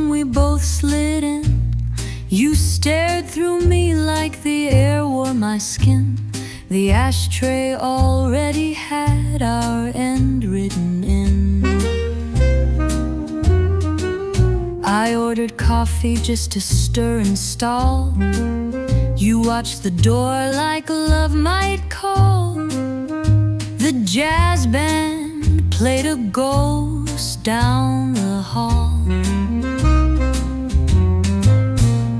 room we both slid in. You stared through me like the air wore my skin. The ashtray already had our end written in. I ordered coffee just to stir and stall. You watched the door like love might call. The jazz band played a ghost down the hall.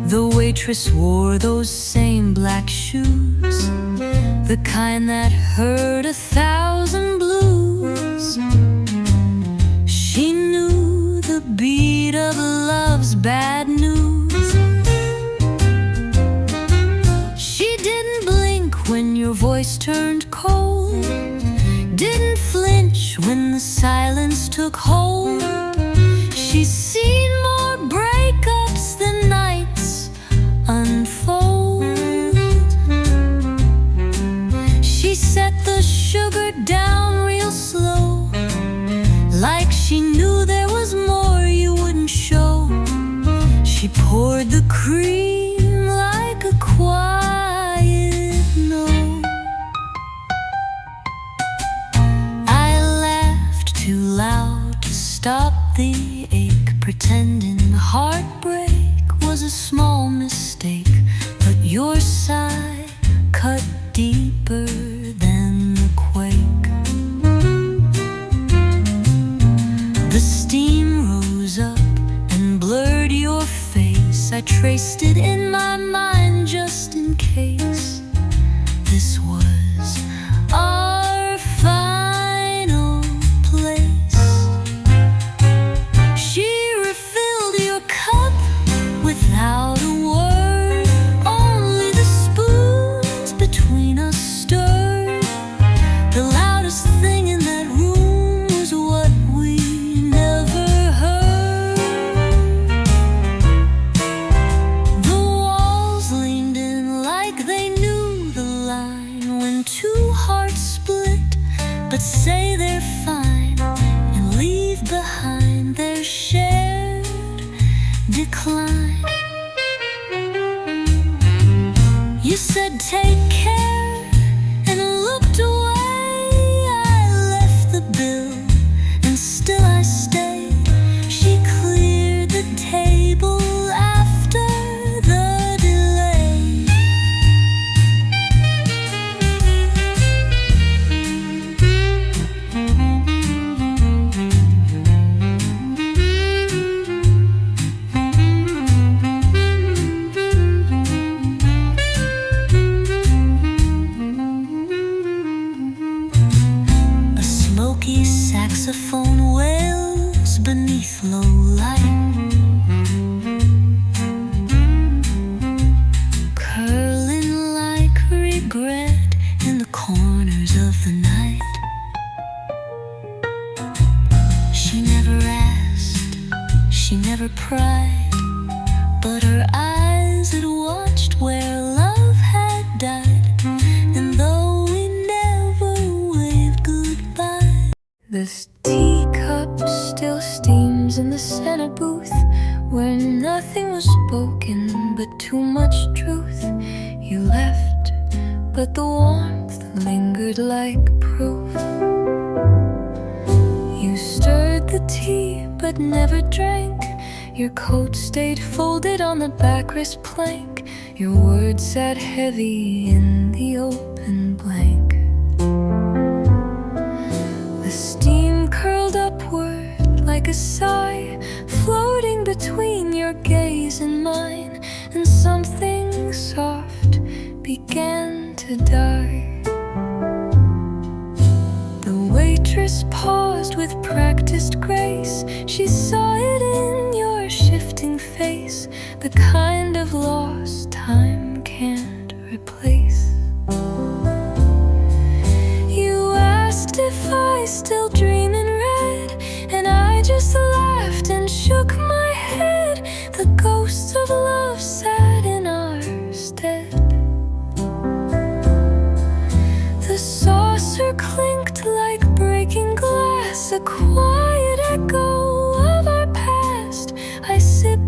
The waitress wore those same black shoes, the kind that heard 1,000 blues. She knew the beat of love's bad news. She didn't blink when your voice turned cold, didn't flinch when the silence took hold. She's seen more breakups than nights unfold. She set the sugar down real slow, like she knew there was more you wouldn't show. She poured the cream like a quiet note. I laughed too loud to stop the ache, pretending heartbreak was a small mistake. But your sigh cut deeper than the quake. The steam rose up and blurred your face. I traced it in my mind just in case. This was our final place. She refilled your cup without a word. Only the spoons between us stirred. The loudest thing in that room was what we never heard. The walls leaned in like they knew the line when two hearts split but say they're fine and leave behind their shared decline. You said take care and looked away. I left the bill and still I stayed. She cleared the table after the delay. A smoky saxophone wails beneath low light, curling like regret in the corners of the night. She never asked, she never pried, but her eyes had watched where love had died. And though we never waved goodbye, the teacup still steams in the Senate booth, where nothing was spoken but too much truth. You left, but the warmth lingered like proof. You stirred the tea but never drank. Your coat stayed folded on the backrest plank. Your words sat heavy in the open blank. The steam curled upward like a sigh, floating between your gaze and mine, and something soft began to die. The waitress paused with practiced grace. She saw it in your shifting face, the kind of lost time can't replace. You asked if I still dream in red, and I just laughed and shook my head. The ghosts of love sat in our stead. The saucer clinked like breaking glass, a quiet echo of our past. I sipped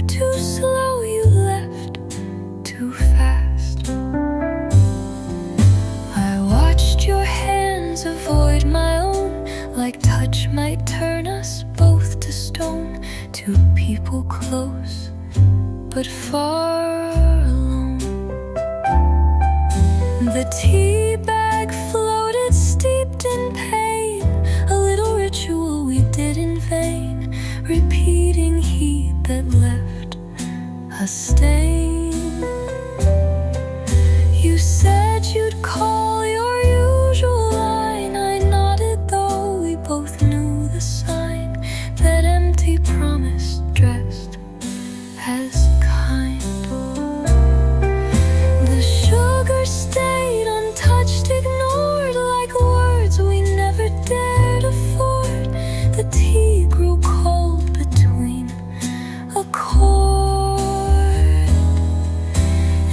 Two people close but far alone. The tea bag floated steeped in pain, a little ritual we did in vain, repeating heat that left a stain. You said you'd call your usual line. I nodded, though we both knew the sign. That empty promise dressed as kind. The sugar stayed untouched, ignored like words we never dared afford. The tea grew cold between a chord.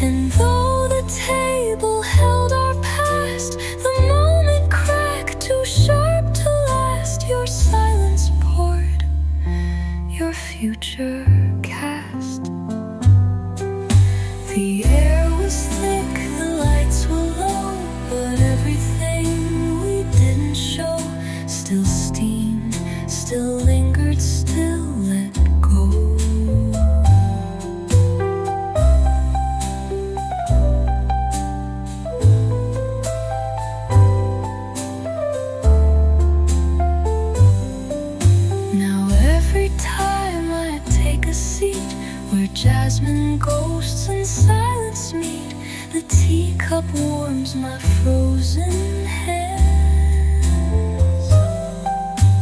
And though the table held our past, the moment cracked, too sharp to last. Your silence poured, your future cast. The air was thick, the lights were low, but everything we didn't show still steamed, still lingered, still let go. Now every time I take a seat where jasmine ghosts and silence meet, the teacup warms my frozen hands,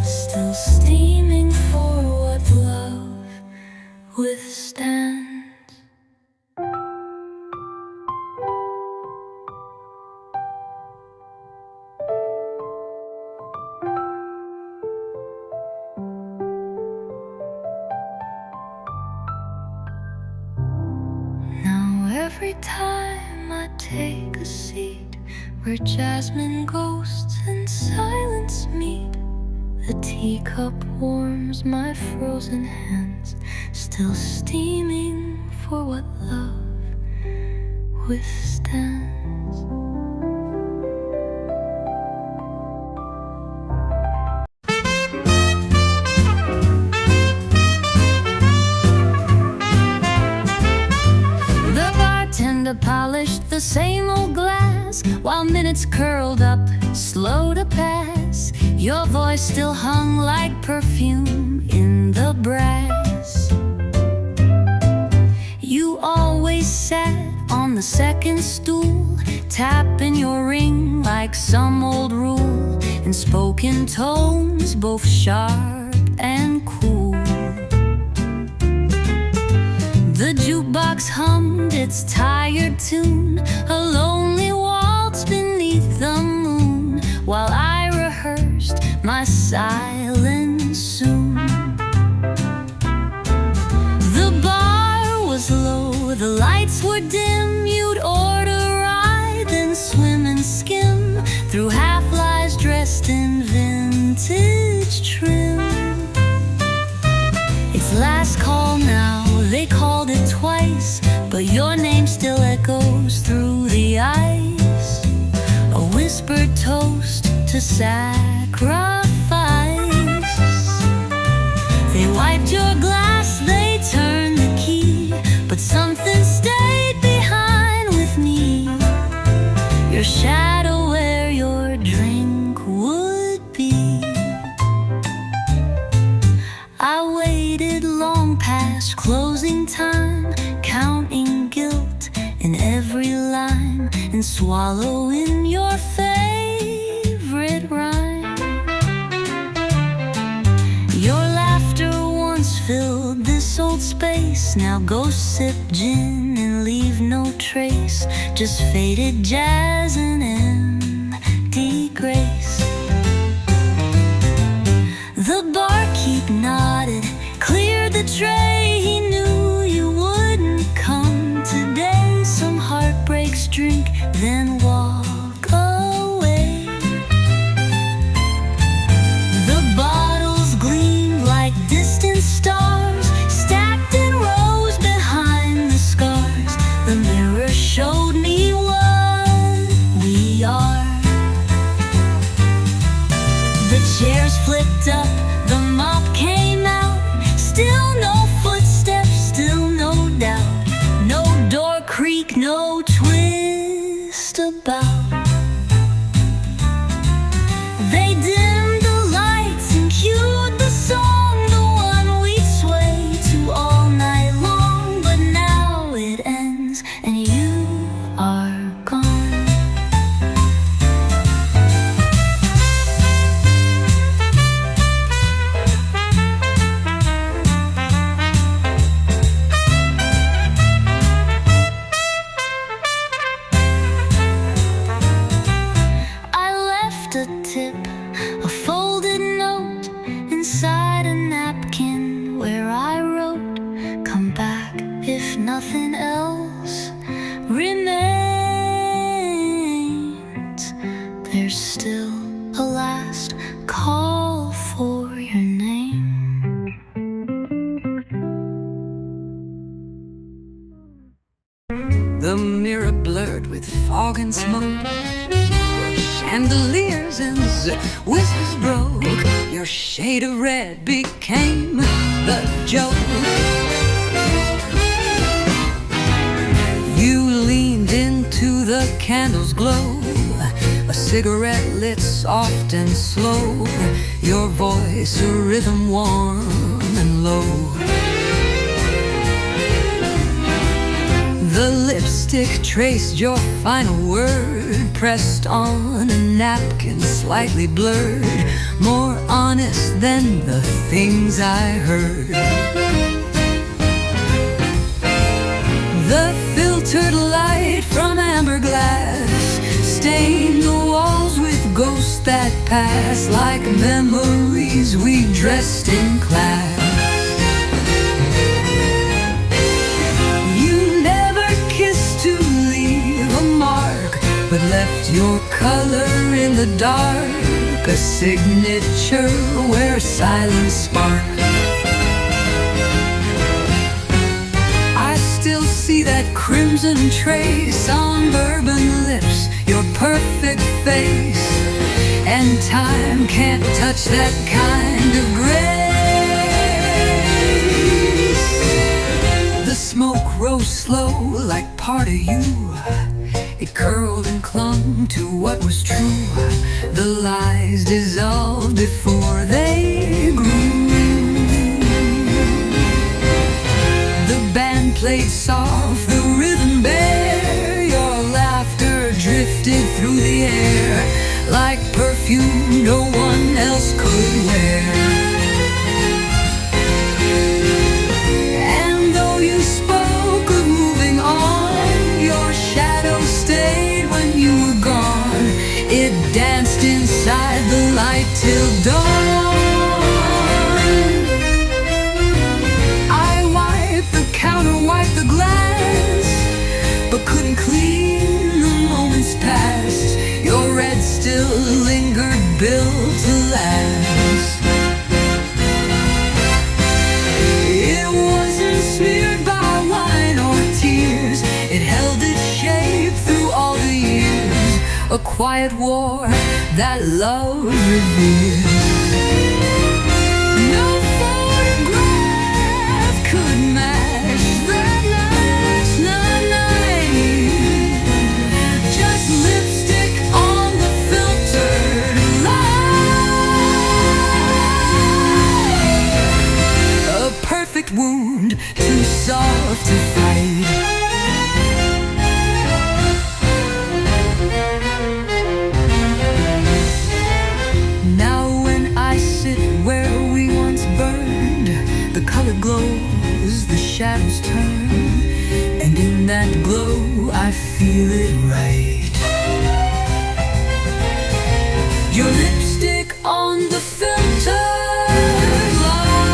still steaming for what love withstands. Now every time I take a seat where jasmine ghosts and silence meet, the teacup warms my frozen hands, still steaming for what love withstands. The bartender polished the same old glass while minutes curled up, slow to pass. Your voice still hung like perfume in the brass. You always sat on the second stool, tapping your ring like some old rule, and spoke in tones both sharp and cool. The jukebox hummed its tired tune, a lonely waltz beneath the moon, while I rehearsed my silence soon. The bar was low, the lights were dim. You'd order rye, then swim and skim through half-lies dressed in vintage trim. It's last call now, they called it twice, but your name still echoes through the ice. A whispered toast to sacrifice. They wiped your glass, they turned the key, but something stayed behind with me. Your shadow where your drink would be. I waited long past closing time, counting guilt in every line, and swallowing your favorite rhyme. Your laughter once filled this old space, now go sip gin and leave no trace, just faded jazz and empty grace. The barkeep nodded, cleared the tray. He knew you wouldn't come today. Some heartbreaks drink, then walk away. The bottles gleamed like distant stars, stacked in rows behind the scars. The mirror showed me what we are. The chairs flipped up, the mop came out, Still no footsteps, still no doubt. No door creak, no twist about. They dimmed the lights and cued the song, the one we'd sway to all night long. But now it ends and you are gone. I left a tip, a folded note inside a napkin where I wrote, "Come back if nothing else remains." There's still a last call for your name. The mirror blurred with fog and smoke, chandeliers and whistles broke. Your shade of red became the joke. You leaned into the candle's glow, a cigarette lit soft and slow, your voice a rhythm warm and low. The lipstick traced your final word, pressed on a napkin slightly blurred, more honest than the things I heard. The filtered light from amber glass stained the walls with ghosts that pass, like memories we dressed in class. To leave a mark, but left your color in the dark, a signature where silence sparked. I still see that crimson trace on bourbon lips, your perfect face, and time can't touch that kind of grace. The smoke rose slow like part of you. It curled and clung to what was true. The lies dissolved before they grew. The band played soft, the rhythm bare, your laughter drifted through the air like perfume no one else could wear. It danced inside the light till dawn. I wiped the counter, wiped the glass, but couldn't clean the moments past. Your red still lingered, built to last. It wasn't smeared by wine or tears, it held its shape through all the years. A quiet war that love reveals. No photograph could match that last night. Just lipstick on the filtered light. A perfect wound, too soft to fight. Glows, the shadows turn, and in that glow I feel it right. Your lipstick on the filtered light.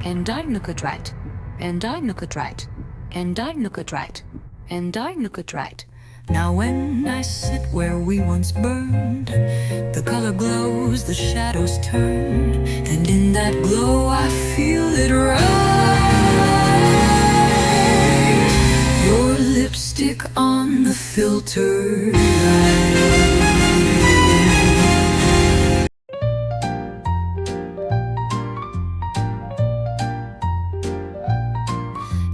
And I look at right, and I look at right, and I look at right, and I look at right. Now when I sit where we once burned, the color glows, the shadows turn, and in that glow I feel it right. Your lipstick on the filter will turn right.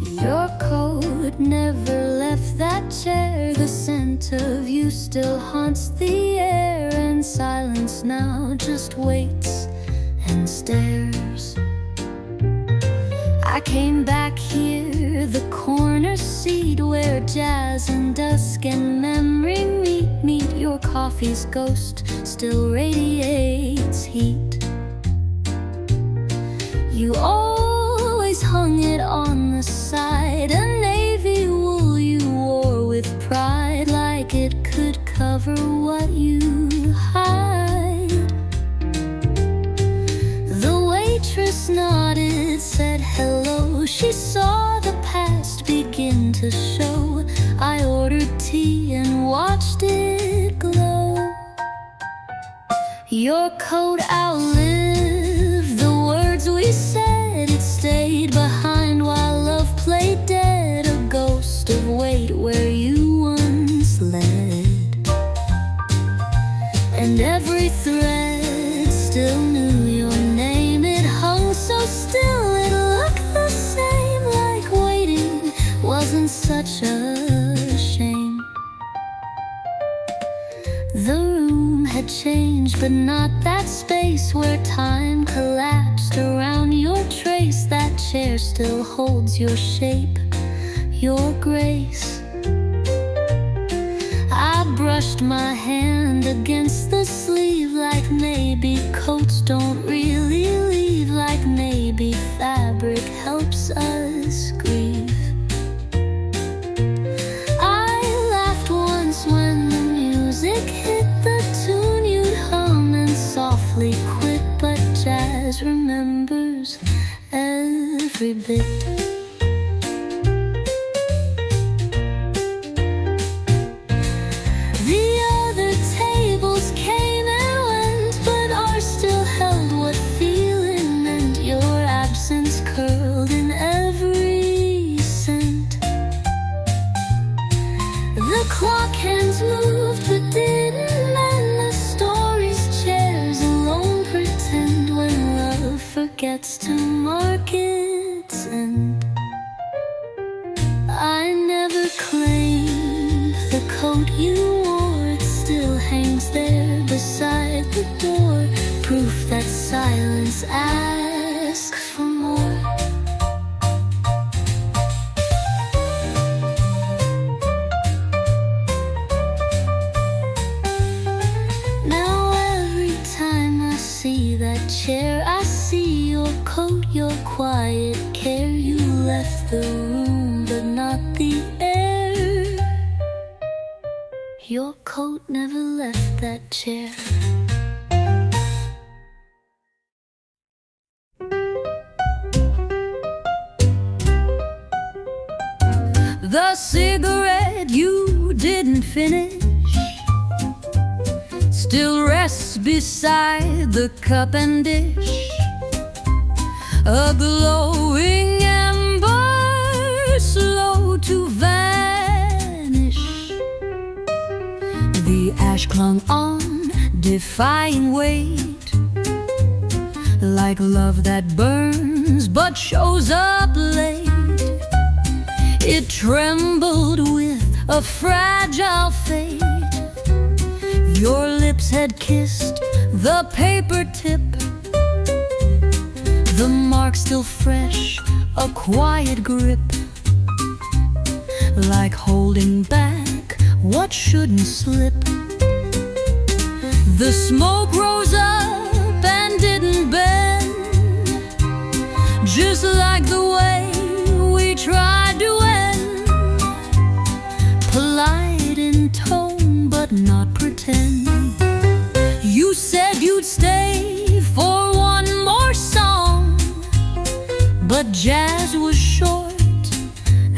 Your coat never left that chair. The scent of you still haunts the air, and silence now just waits and stares. I came back here, the corner seat where jazz and dusk and memory meet. Your coffee's ghost still radiates heat. You always hung it on the side, a navy wool you wore with pride, like it could cover what you hide. The waitress nodded, said hello. She saw the past begin to show. I ordered tea and watched it glow. Your coat outlived the words we said. It stayed behind while love played dead, a ghost of weight where you once led. And every thread still knew your name. It hung so still, it looked the same, like waiting wasn't such a shame. The room had changed, but not that space where time collapsed around your trace. That chair still holds your shape, your grace. I brushed my hand against the sleeve, like maybe coats don't really leave, like maybe fabric helps us grieve. I laughed once when the music hit the tune you'd hum and softly quit, but jazz remembers every bit. The other tables came and went, but ours still held what feeling meant. Your absence curled in every scent. The clock hands moved but didn't mend. The stories chairs alone pretend when love forgets to mark its end. I never claimed the coat you wore. It still hangs there beside the door, proof that silence asks for more. Now every time I see that chair, I see your coat, your quiet care. You left the room, but not the air. Your coat never left that chair. The cigarette you didn't finish still rests beside the cup and dish, a glowing ember slow to vanish. The ash clung on, defying weight, like love that burns but shows up late. It trembled with a fragile fate. Your lips had kissed the paper tip, the mark still fresh, a quiet grip, like holding back what shouldn't slip. The smoke rose up and didn't bend, just like the way we tried to end. Polite in tone, but not pretend. You said you'd stay for one more song, but jazz was short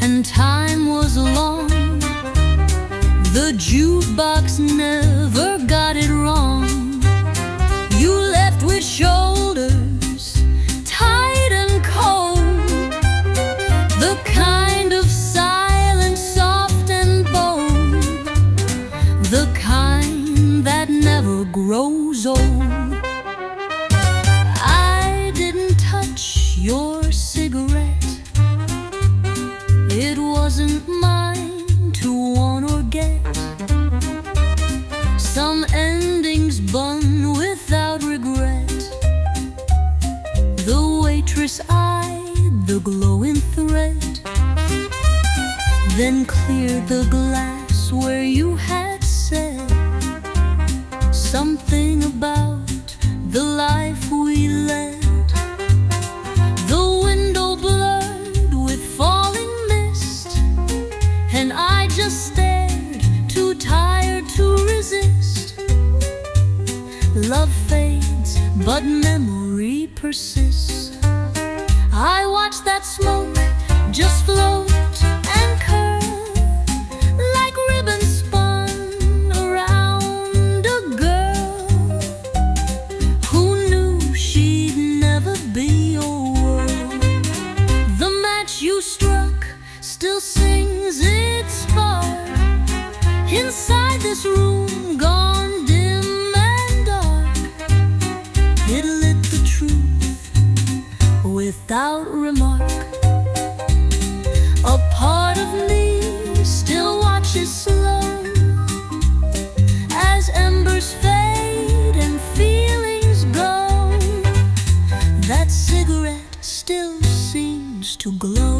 and time was long. The jukebox never got it wrong. You left with shoulders tight and cold, the kind of silence soft and bold, then cleared the glass where you had said something about the life we led. The window blurred with falling mist, and I just stared, too tired to resist. Love fades, but memory persists. I watch that smoke just float and curl like ribbons spun around a girl who knew she'd never be your world. The match you struck still sings its spark inside this room gone dim and dark. It lit the truth without remark. A part of me still watches slow as embers fade and feelings go. That cigarette still seems to glow.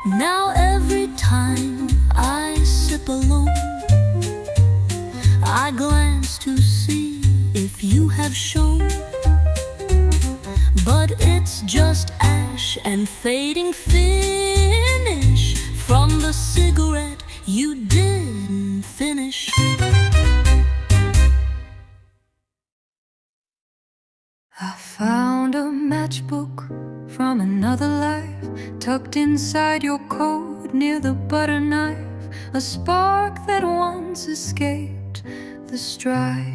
Now every time I sip alone, I glance to see if you have shown. But it's just ash and fading finish from the cigarette you didn't finish. I found a matchbook from another life, tucked inside your coat near the butter knife. A spark that once escaped the strife.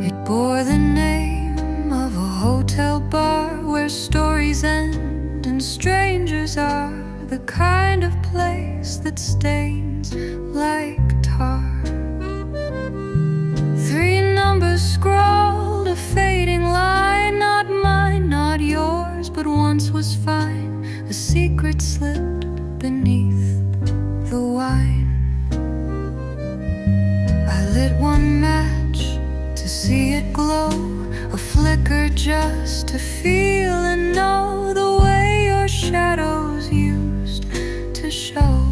It bore the name of a hotel bar where stories end and strangers are. The kind of place that stains like tar. 3 numbers scrawled, a fading line. Not mine, not yours, but once was fine. A secret slipped beneath the wine. I lit one match to see it glow, a flicker just to feel and know the way your shadows used to show.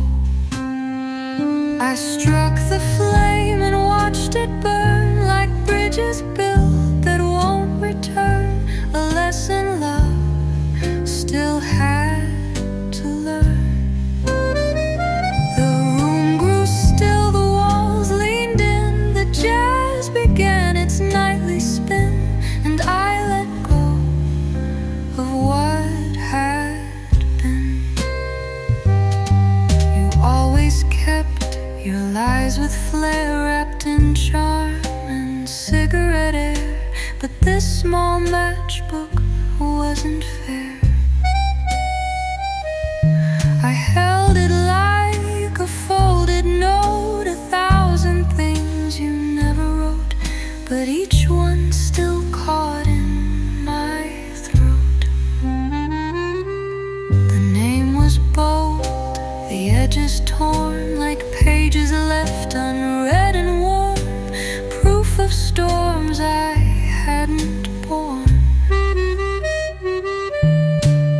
I struck the flame and watched it burn like bridges built that won't return. A lesson love still had to learn. The room grew still, the walls leaned in, the jazz began its nightly spin, and I let go of what had been. You always kept your lies with flair, wrapped in charm and cigarette air, but this small matchbook wasn't fair. I held it like a folded note, 1,000 things you never wrote, but each one still caught in my throat. The name was bold, the edges torn like pages left unread and worn, proof of storms I hadn't borne.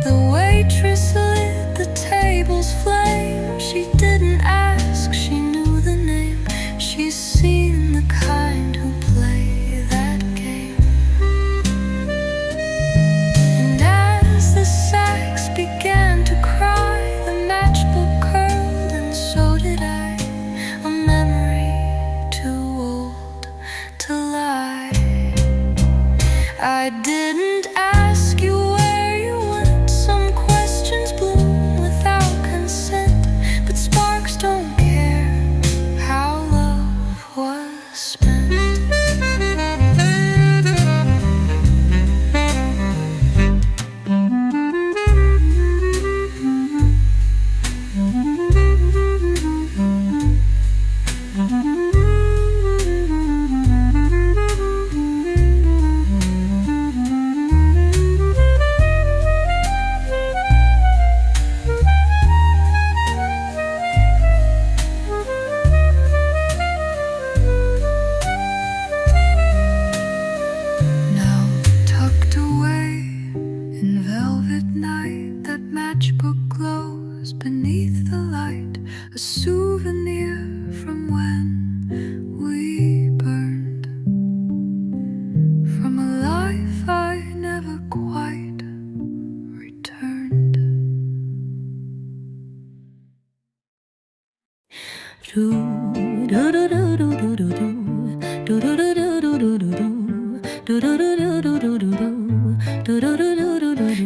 The waitress lit the table's flame. She didn't ask, she knew the name. She's seen the kind who play that game. And as the sax began to cry, the matchbook curled, and so did I. A memory too old to lie.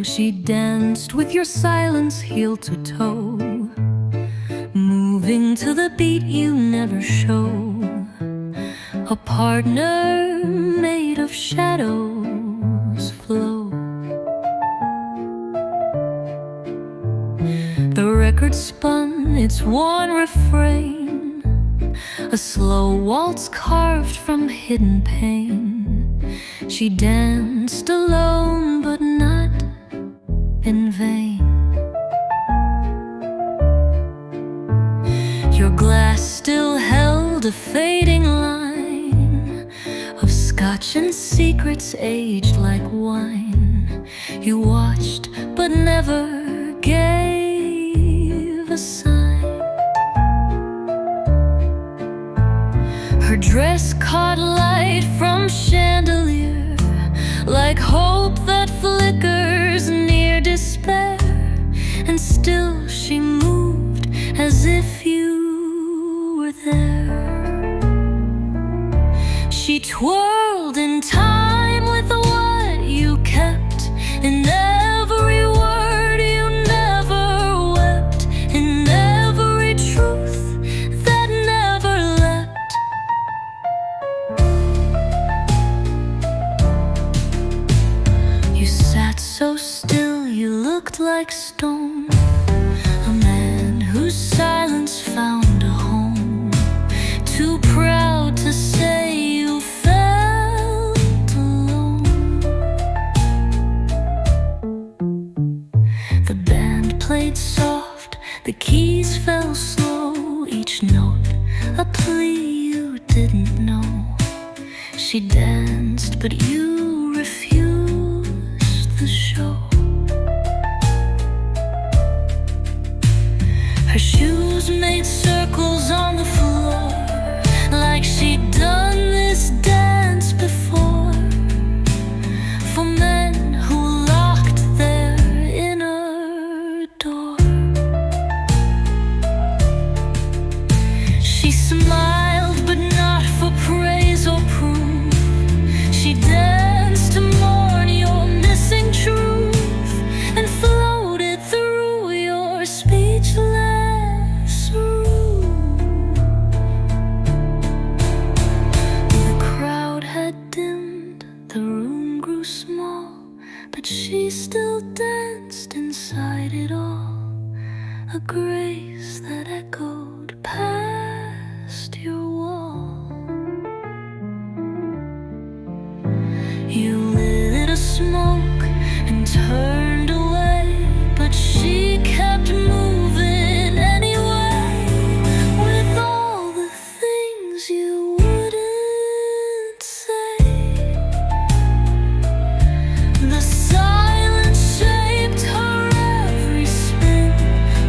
She danced with your silence heel to toe, moving to the beat you never show. A partner made of shadows flow. The record spun its one refrain, a slow waltz carved from hidden pain. She danced alone but not in vain. Your glass still held a fading line of scotch and secrets aged like wine. You watched but never gave a sign. Her dress caught light from chandelier, like hope that flickers near despair. And still she moved as if you were there. She twirled in time with what you kept, in every word you never wept, in every truth that never leapt. You sat so still you looked like stone, a man whose silence found a home, too proud to say you felt alone. The band played soft, the keys fell slow, each note a plea you didn't know. She danced but you refused the show. Her shoes made circles on the floor, like she'd done this dance before, for men who locked their inner door. She smiled but not for praise or proof. She danced to mourn your missing truth, and floated through your speechless room. The crowd had dimmed, the room grew small, but she still danced inside it all, a grace that echoed past your wall. You lit a smoke and turned away, but she kept moving anyway, with all the things you wouldn't say. The silence shaped her every spin,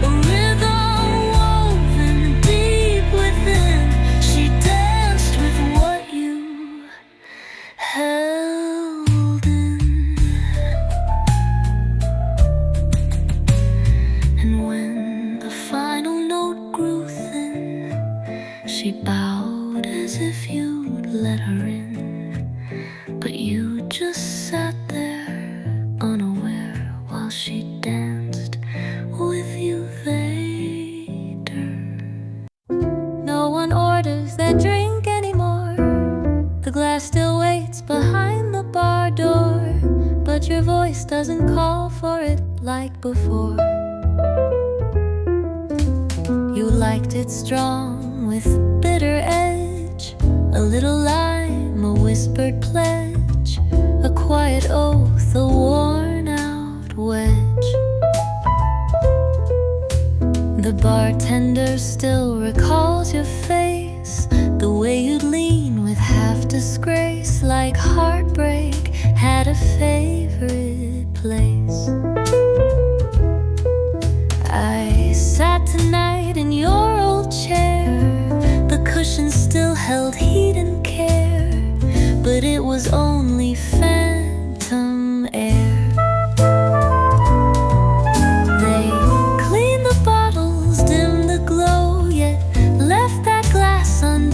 a rhythm woven deep within. She danced with what you held in. And when the final note grew thin, she bowed as if you'd let her in, but you just sat there unaware while she danced with you later. No one orders that drink anymore. The glass still waits behind the bar door, but your voice doesn't call for it like before. You liked it strong with bitter edge, a little lime, a whispered pledge, a quiet oath, a worn out wedge. The bartender still recalls your face, the way you'd lean with half disgrace, like heartbreak had a favorite place. I sat tonight in your old chair, the cushions still held heat and care, but it was only phantom air. They cleaned the bottles, dimmed the glow, yet left that glass undimmed.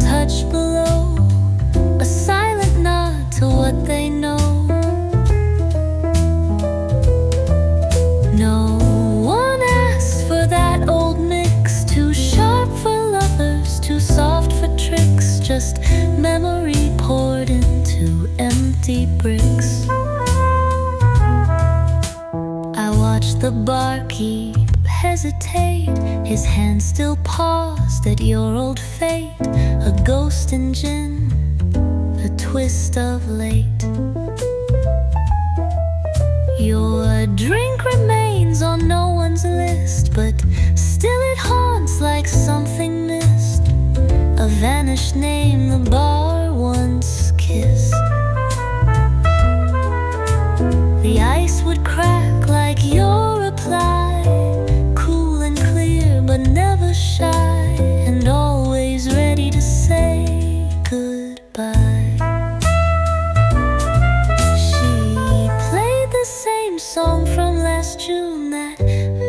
just memory poured into empty bricks. I watched the barkeep hesitate, his hand still paused at your old fate. A ghost in gin, a twist of late. Your drink remains on no one's list, but still it haunts like something missed. A vanished name the bar once kissed. The ice would crack like your reply, cool and clear but never shy, and always ready to say goodbye. She played the same song from last June, that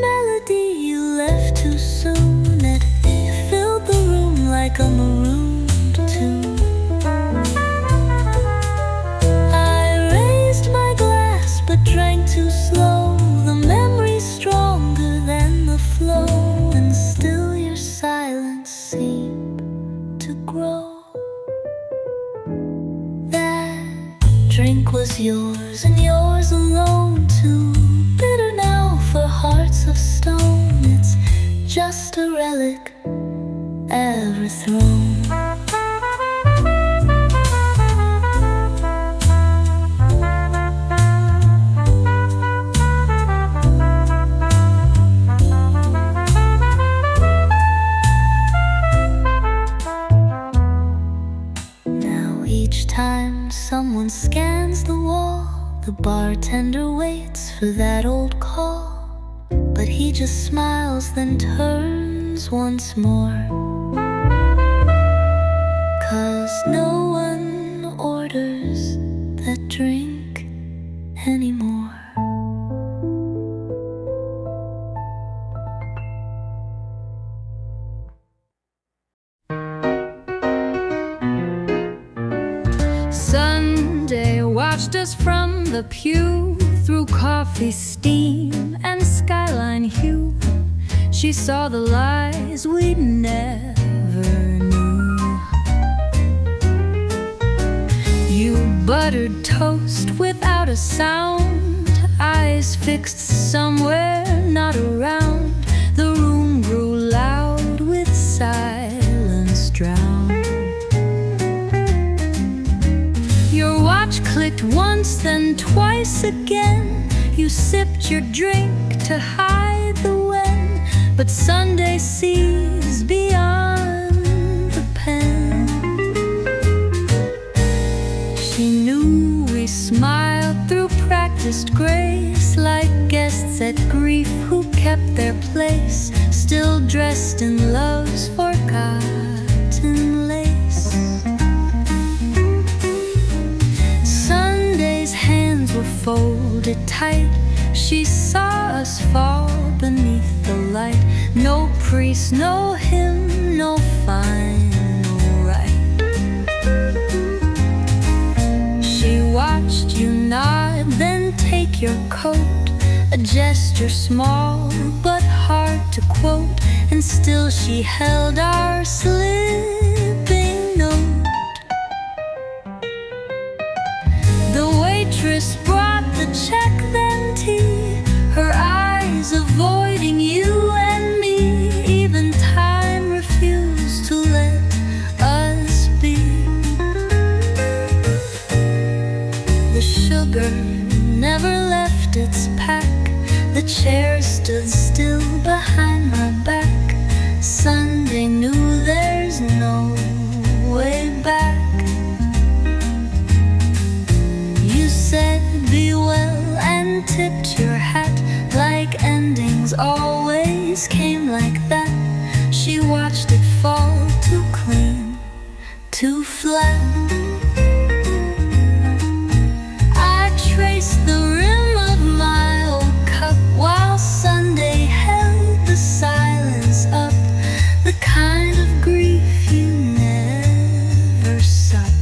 melody you left too soon. It filled the room like a marooned tune. I raised my glass but drank too slow. The memory's stronger than the flow, and still your silence seemed to grow. That drink was yours and yours alone, too bitter now for hearts of stone. It's just a relic ever thrown. Now each time someone scans the wall, the bartender waits for that old call, but he just smiles then turns once more. 'Cause no one orders that drink anymore. Sunday watched us from the pew, through coffee steam and skyline hue. She saw the lies we never knew. You buttered toast without a sound, eyes fixed somewhere not around. The room grew loud with silence drowned. Your watch clicked once, then twice again. You sipped your drink to hide the when, but Sunday sees beyond the pen. She knew we smiled through practiced grace, like guests at grief who kept their place, still dressed in love's forgotten lace. Sunday's hands were folded tight. She saw us fall beneath the light. No priest, no hymn, no final rite. She watched you nod, then take your coat, a gesture small but hard to quote, and still she held our slipping note. The waitress brought the check, then tea, her eyes avoiding you and me. Even time refused to let us be. The sugar never left its pack, the chair stood still behind my back. Sunday knew there's no way back. You said be well and tipped your hat, like endings always came like that. She watched it fall too clean, too flat. I traced the rim of my old cup while Sunday held the silence up, the kind of grief you never sought.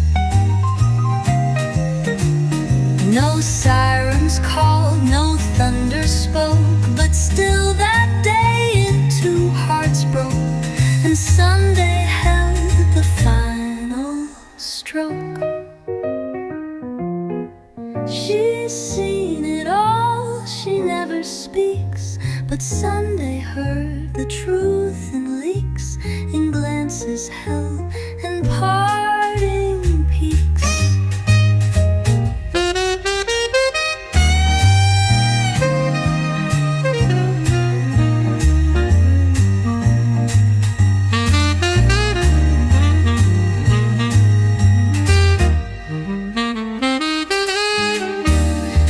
No sirens called, no thunder spoke, but still that day into hearts broke, and Sunday held the final But Sunday heard the truth in leaks, in glances held and parting peaks.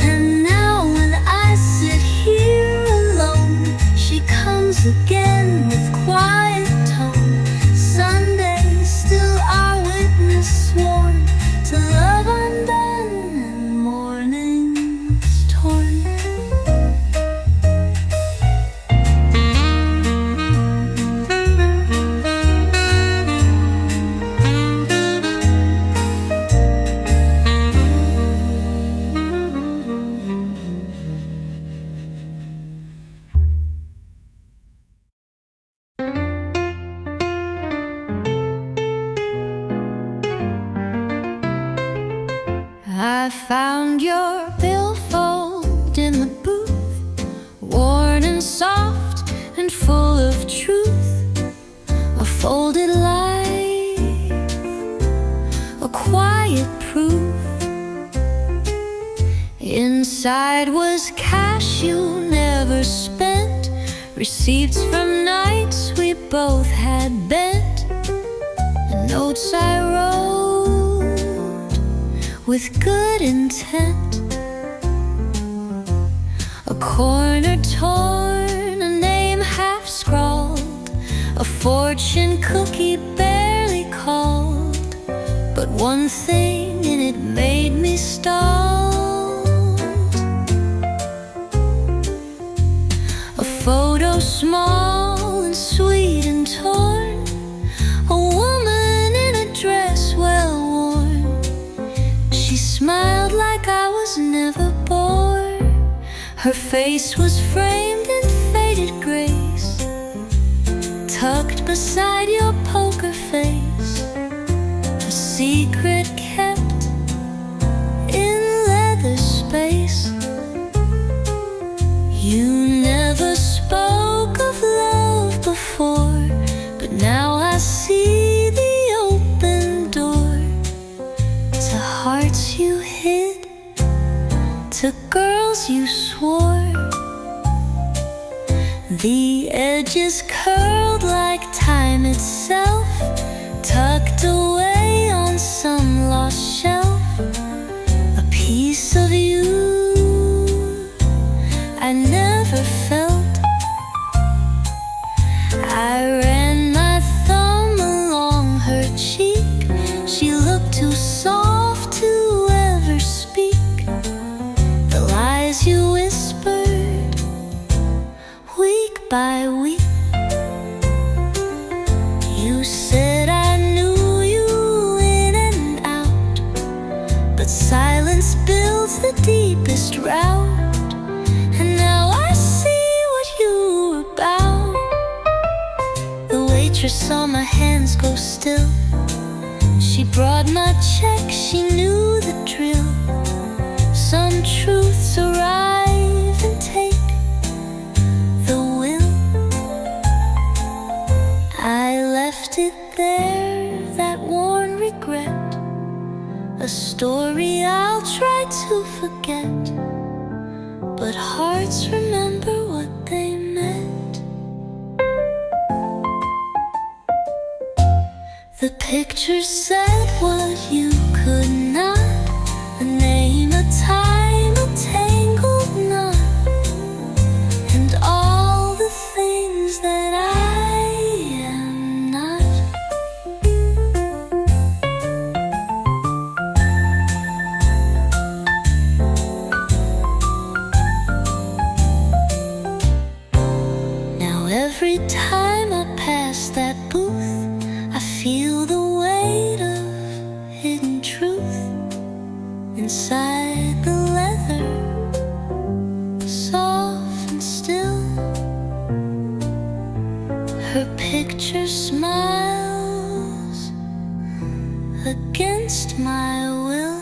And now when I sit here alone, she comes again with quiet tone. Sunday, still our witness sworn to love undone and mornings torn. I found your billfold in the booth, worn and soft and full of truth. A folded life, a quiet proof. Inside was cash you never spent, receipts from nights we both had bent, and notes I wrote with good intent. A corner torn, a name half scrawled, a fortune cookie barely called. But one thing in it made me stall. A photo small and sweet and torn, a woman in a dress well worn. She smiled like I was never born. Her face was framed in faded grace, tucked beside your poker face. A secret kept in leather space. You never spoke of love before, but now I see the open door to hearts you hid, to girls you swore. The edges curled like time itself, tucked away on some lost shelf. A piece of you I never felt. I ran my thumb along her cheek. She looked too soft to ever speak. The lies you whispered week by week. You said I knew you in and out, but silence builds the deepest route. And now I see what you were about. The waitress saw my hands go still. She brought my check, she knew the drill. Some truths arrive and take the will. I left it there, that worn regret, a story I'll try to forget, but hearts remember what they meant. The picture said what you could not, a name, a time, a tangled knot, and all the things that I am not. Now every time I pass that booth, I feel the weight of hidden truth inside the leather, soft and still. Her picture smiles against my will.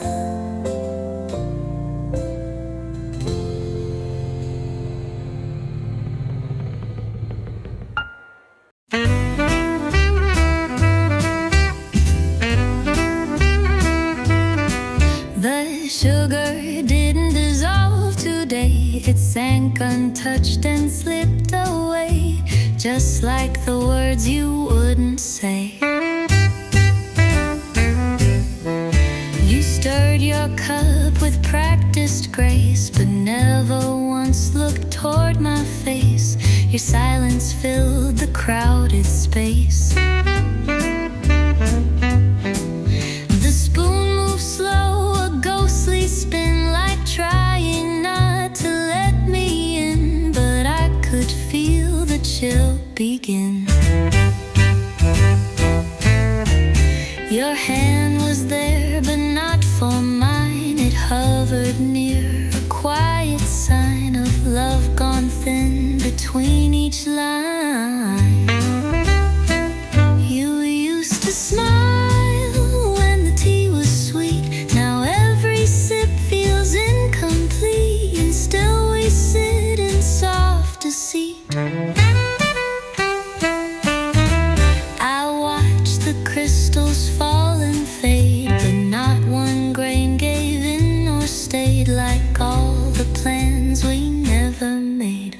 sugar didn't dissolve today. It sank untouched and slipped away, just like the words you wouldn't say. You stirred your cup with practiced grace, but never once looked toward my face. Your silence filled the crowded space. The spoon moved slow, a ghostly spin, like trying not to let me in, but I could feel the chill begin. Your hand was there, but not for mine. It hovered near, a quiet sign of love gone thin between each line. You used to smile when the tea was sweet. Now every sip feels incomplete, and still we sit in soft deceit. I watched the crystals fall and fade, but not one grain gave in or stayed, like all the plans we never made.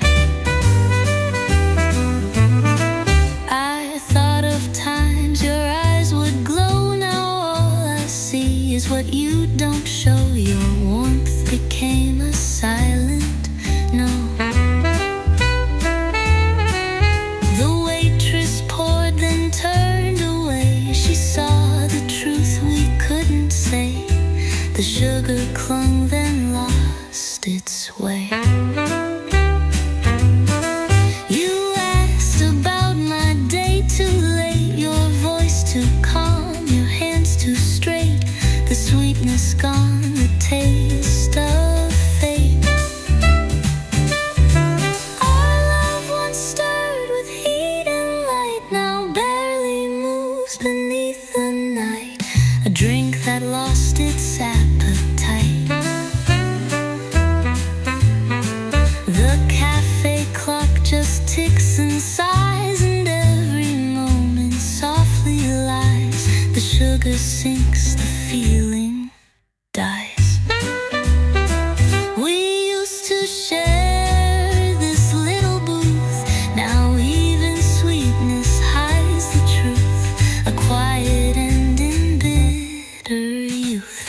I thought of times your eyes would glow. Now all I see is what you don't show. Your warmth became a silent no. The waitress poured, then turned away. She saw the truth we couldn't say. The sugar clung, then lost its way. You asked about my day, too late. Your voice too calm, your hands too straight. The sweetness gone, the taste of fate. Our love once stirred with heat and light, now barely moves beneath the night. A drink that lost its appetite. The cafe clock just ticks and sighs, and every moment softly lies. The sugar sinks, the feeling dies. We used to share this little booth. Now even sweetness hides the truth. A quiet end in bitter youth.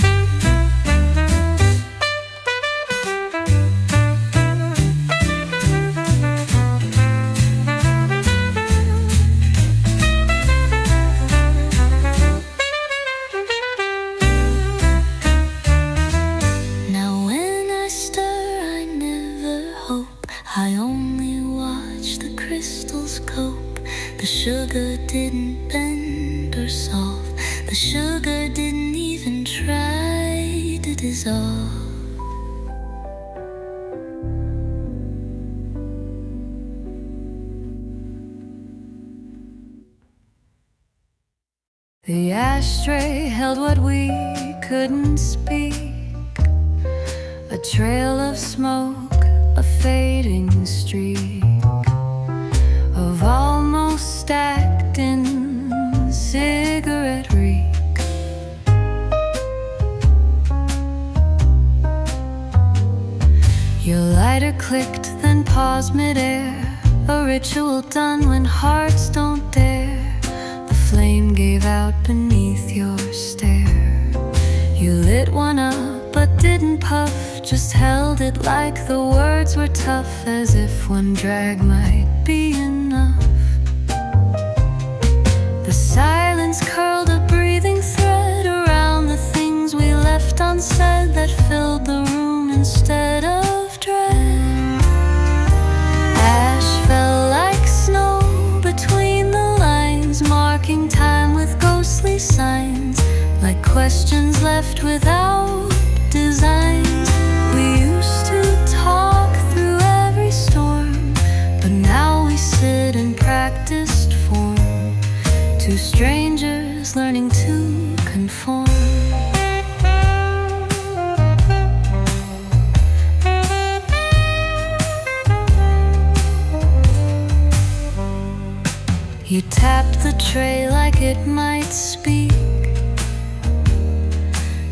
Now when I stir, I never hope. I only watch the crystals cope. The sugar didn't bend or solve. The sugar didn't even try to dissolve. The ashtray held what we couldn't speak, a trail of smoke, a fading streak of almost stacked in cigarette reek. Your lighter clicked, then paused midair, a ritual done when hearts don't dare. The flame gave out beneath your stare. You lit one up but didn't puff, just held it like the words were tough, as if one drag might be enough. The silence curled a breathing thread around the things we left unsaid, that filled the room instead of dread. Ash fell like snow between the lines, marking time with ghostly signs, like questions left without designs. We used to talk through every storm, but now we sit in practiced form, two strangers learning to conform. You tapped the tray like it might speak,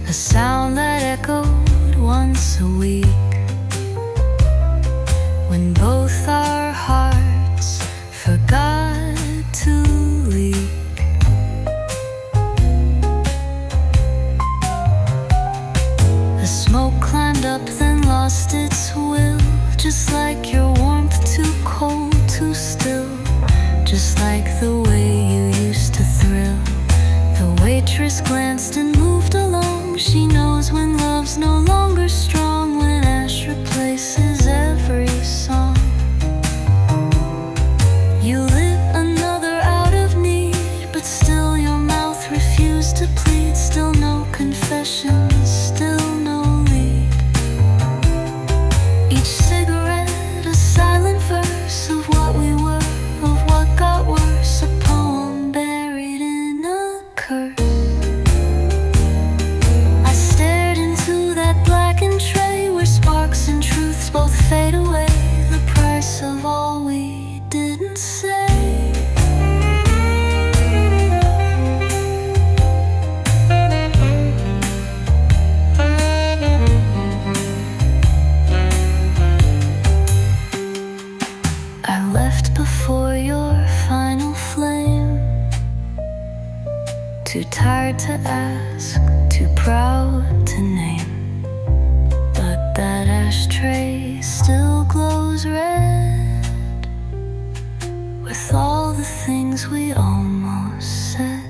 a sound that echoed once a week, when both our hearts forgot to leak. The smoke climbed up, then lost its will, just like your warmth, too cold, too still, just like the way you used to thrill. The waitress glanced and moved along. She knows when love's no longer strong, when ash replaces every song. You lit another out of need, but still your mouth refused to plead. Still no confessions, still no lead. Each cigarette a silent verse of what we were, of what got worse, a poem buried in a curse. I stared into that blackened tray, where sparks and truths both fade away, the price of all we didn't say. I left before your final flame, too tired to ask, too proud to name. But that ashtray still glows red with all the things we almost said.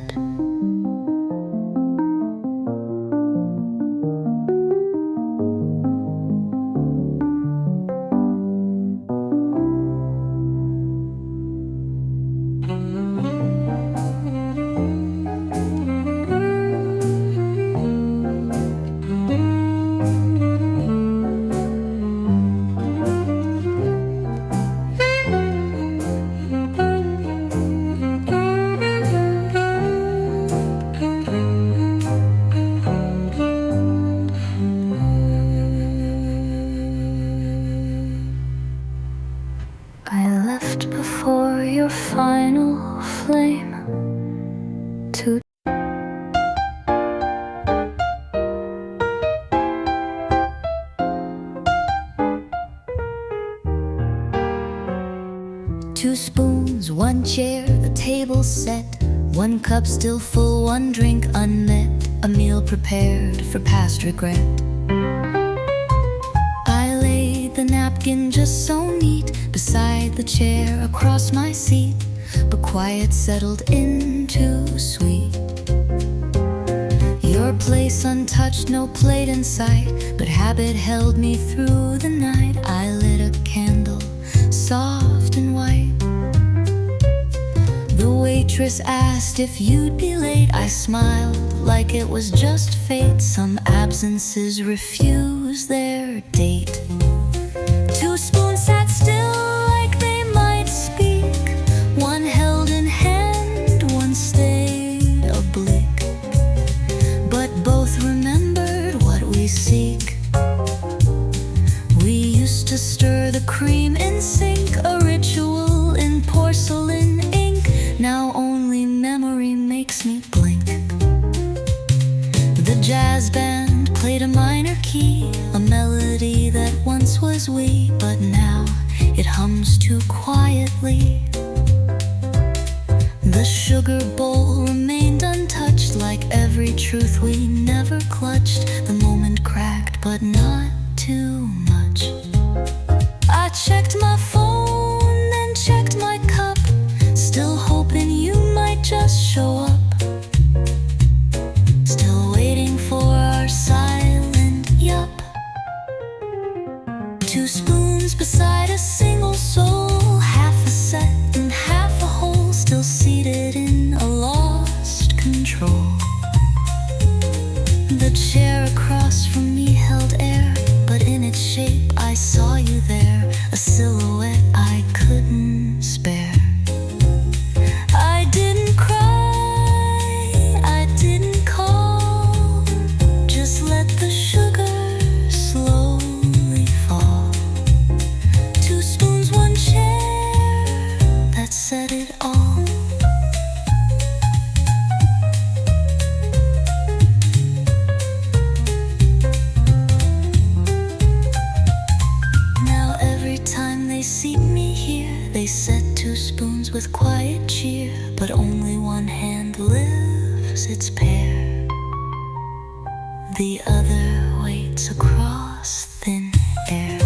I left before your final flame, too two spoons, one chair, the table set, one cup still full, one drink unmet, a meal prepared for past regret. I laid the napkin just so neat beside the chair across my seat, but quiet settled in too sweet. Your place untouched, no plate in sight, but habit held me through the night. I lit a candle, soft and white. The waitress asked if you'd be late. I smiled like it was just fate. Some absences refuse their date. Two spoons sat still like they might speak, one held in hand, one stayed oblique, but both remembered what we seek. We used to stir the cream in sync, a ritual in porcelain ink. Now only memory makes me blink. The jazz band played a minor key, a melody that once was we, but now it hums too quietly. The sugar bowl remained untouched, like every truth we never clutched. The moment cracked, but not too much. I checked my phone, then checked my cup, still hoping you might just show up. Still waiting for our silent yup. Two spoons beside a single soul, half a set and half a whole, still seated in a lost control. The chair across from me held air, but in its shape I saw you there, a silhouette I couldn't spare. I didn't cry, I didn't call, just let the sugar slowly fall. Two spoons, one chair, that said it all. the other waits across thin air.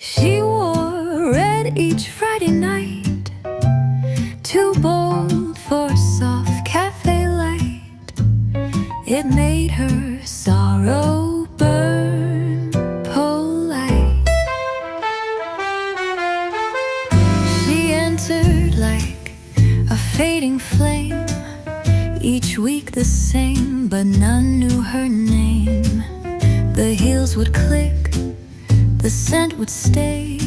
She wore red each Friday night, too bold for soft cafe light. It made her sorrow burn polite. She entered like a fading flame, each week the same, but none knew her name. The heels would click, the scent would stay,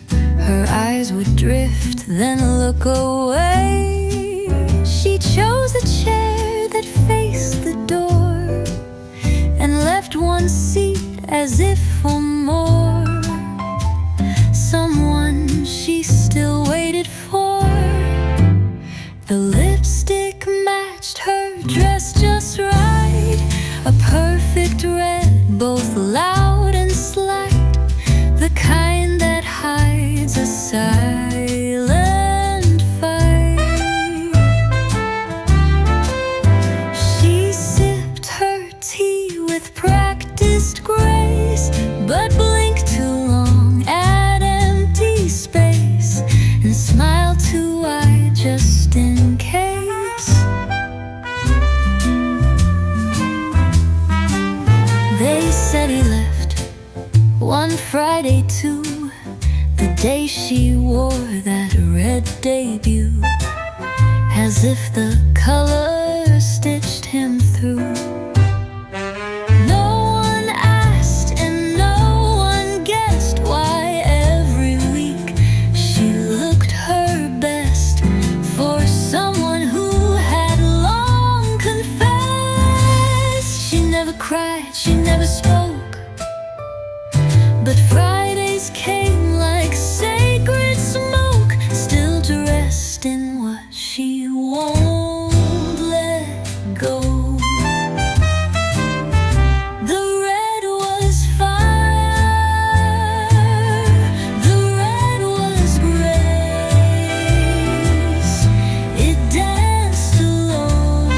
her eyes would drift, then look away. She chose a chair that faced the door and left one seat as if for more. Someone she still waited for. The lipstick matched her dress just right, a perfect red, both loud and slight. The kind that hides a silent fight. She sipped her tea with practiced grace, but blinked too long at empty space, and smiled too wide just in case. They said he left one Friday too, the day she wore that red debut, as if the color stitched him through. No one asked and no one guessed why every week she looked her best for someone who had long confessed. She never cried, she never spoke, but Fridays came like sacred smoke, still dressed in what she won't let go. The red was fire, the red was grace. It danced alone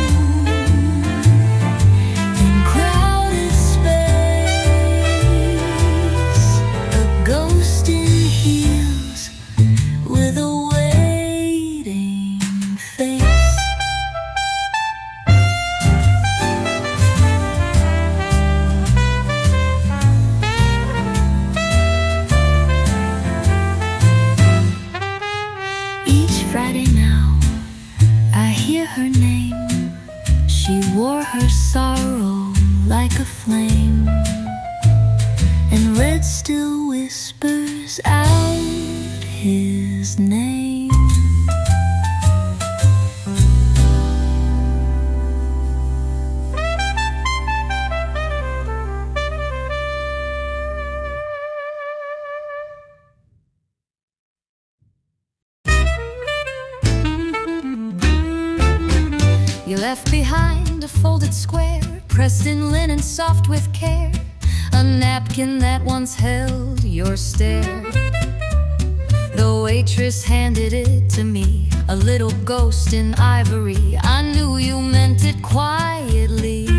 in crowded space, a ghost in heels with a waiting face. Each Friday now, I hear her name. She wore her sorrow like a flame, and red still whispers out his name. You left behind a folded square, pressed in linen soft with care, a napkin that once held your stare. The waitress handed it to me, a little ghost in ivory. I knew you meant it quietly.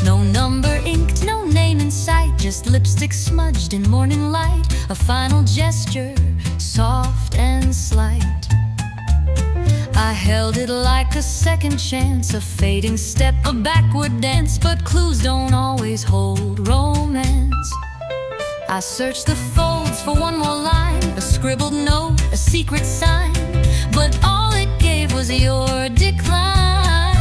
No number inked, no name in sight, just lipstick smudged in morning light. A final gesture soft and slight. I held it like a second chance, a fading step, a backward dance. But clues don't always hold romance. I searched the folds for one more line, a scribbled note, a secret sign, but all it gave was your decline.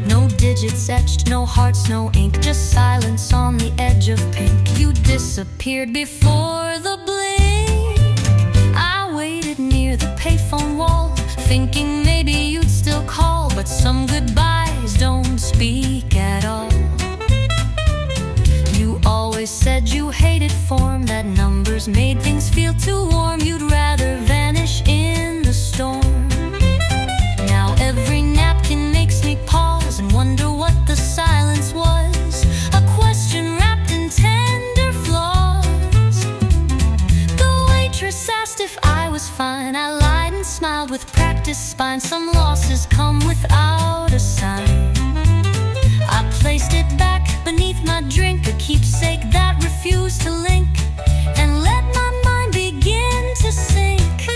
No digits etched, no hearts, no ink, just silence on the edge of pink. You disappeared before the blink. I waited near the payphone wall, thinking maybe you'd still call, but some goodbyes don't speak at all. You always said you hated form, that numbers made things feel too warm. You'd rather vanish in the storm. Now every napkin makes me pause and wonder what the silence was, a question wrapped in tender flaws. The waitress asked if I was fine. I lied and smiled with practiced spine. Some losses come without a sign. I placed it back beneath my drink, a keepsake that refused to link, and let my mind begin to sink.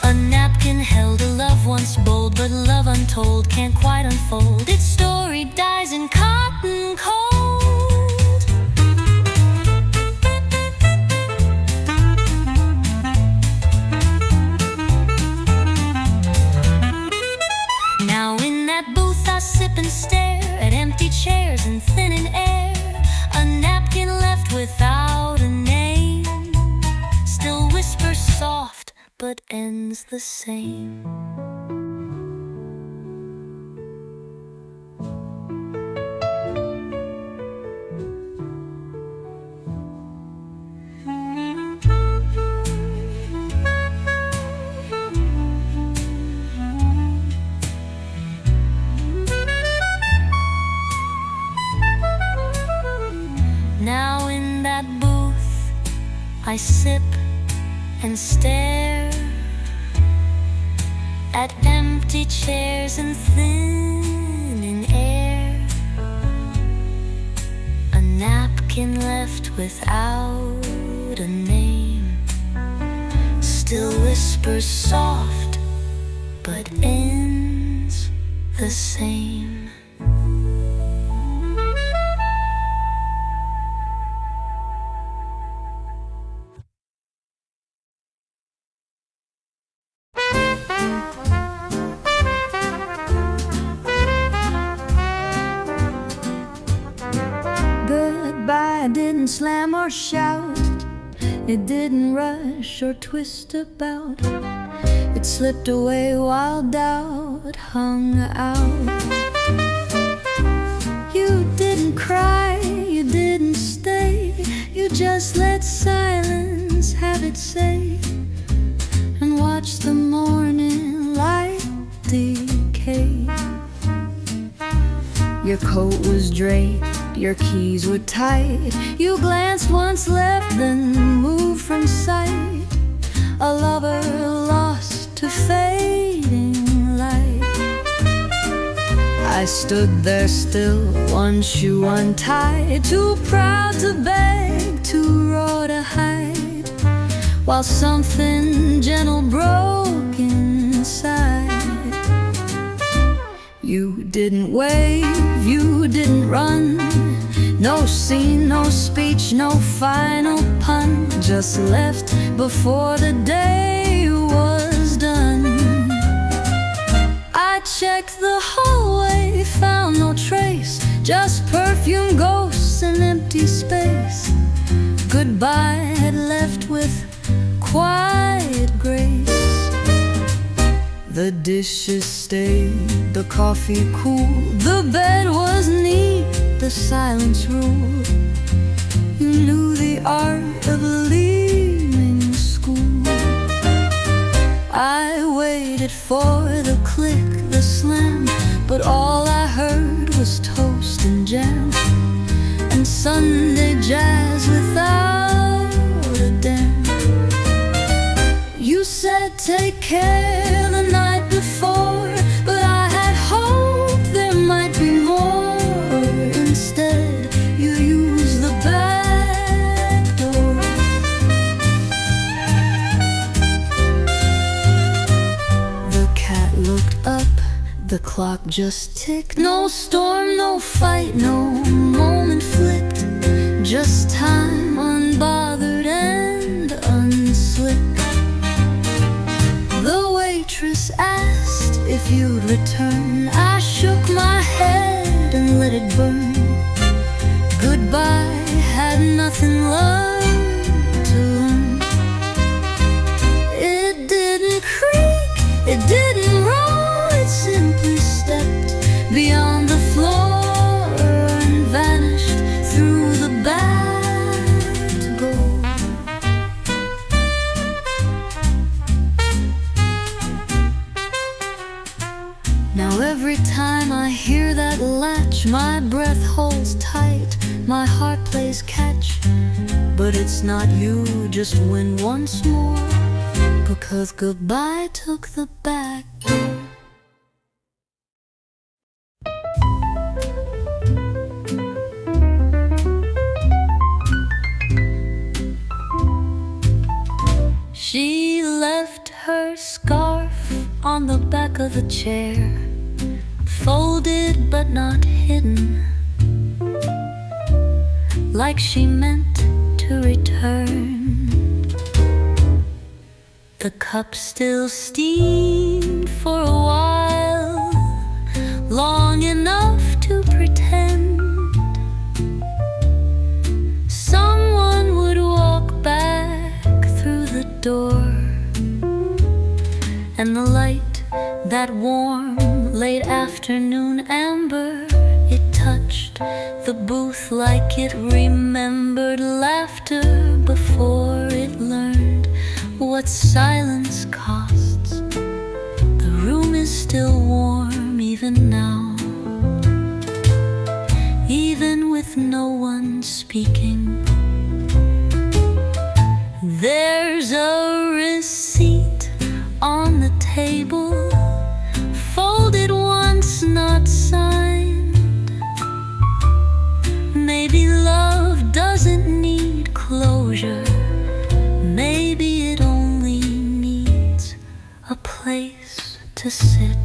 A napkin held a love once bold, but love untold can't quite unfold. Its story dies in cotton cold. Now in that booth I sip and stare at empty chairs and thinning air. A napkin left without a name, still whispers soft but ends the same. Now in that booth I sip and stare at empty chairs and thinning air. A napkin left without a name, still whispers soft but ends the same. Goodbye didn't slam or shout, it didn't rush or twist about. It slipped away while doubt hung out. You didn't cry, you didn't stay, you just let silence have its say, and watched the morning light decay. Your coat was draped, your keys were tight. You glanced once, left, then moved from sight. A lover lost to fading light. I stood there still, one shoe untied, too proud to beg, too raw to hide, while something gentle broke inside. You didn't wave, you didn't run, no scene, no speech, no final pun, just left before the day was done. I checked the hallway, found no trace, just perfume, ghosts, and empty space. Goodbye had left with quiet grace. The dishes stayed, the coffee cool, the bed was neat, the silence ruled. You knew the art of leaving school. I waited for the click, the slam, but all I heard was toast and jam, and Sunday jazz without a dam. You said take care the night before, but I had hoped there might be more. Instead, you used the back door. The clock just ticked. No storm, no fight, no moment flipped. Just time unbothered and unslipped. The waitress asked if you'd return. I shook my head and let it burn. Goodbye had nothing learned to learn. It didn't creak, it didn't roll. It simply stepped beyond the floor and vanished through the back door. Now every time I hear that latch, my breath holds tight, my heart plays catch. But it's not you, just win once more, because goodbye took the back door. She left her scarf on the back of the chair, folded but not hidden, like she meant to return. The cup still steamed for a while, long enough to pretend someone would walk back through the door. And the light, that warm late afternoon amber, it touched the booth like it remembered laughter before it learned what silence costs. The room is still warm even now, even with no one speaking. There's a receipt on the table, folded once, not signed. Maybe love doesn't need closure. Maybe it only needs a place to sit.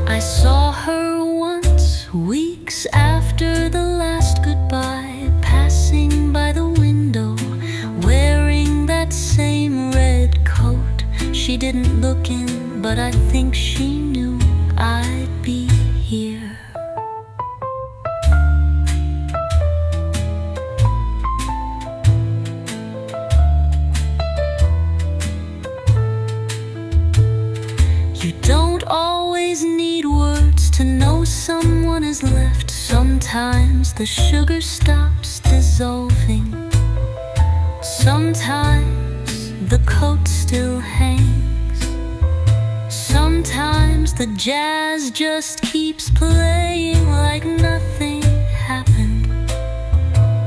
I saw her once, weeks after the last goodbye, passing by the window, wearing that same red coat. She didn't look in, but I think she knew I'd be here. You don't always need words to know someone has left. Sometimes the sugar stops dissolving. Sometimes the coat still hangs. Sometimes the jazz just keeps playing like nothing happened,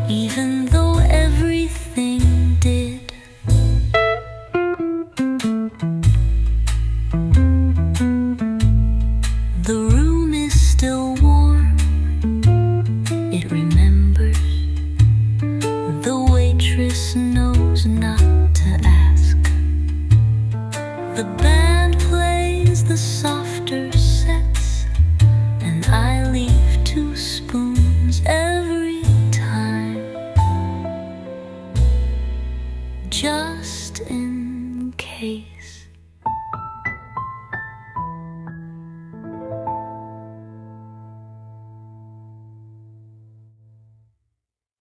even though everything did. The room is still warm, it remembers. The waitress knows not to ask. The band plays the softer sets, and I leave 2 spoons every time, just in case.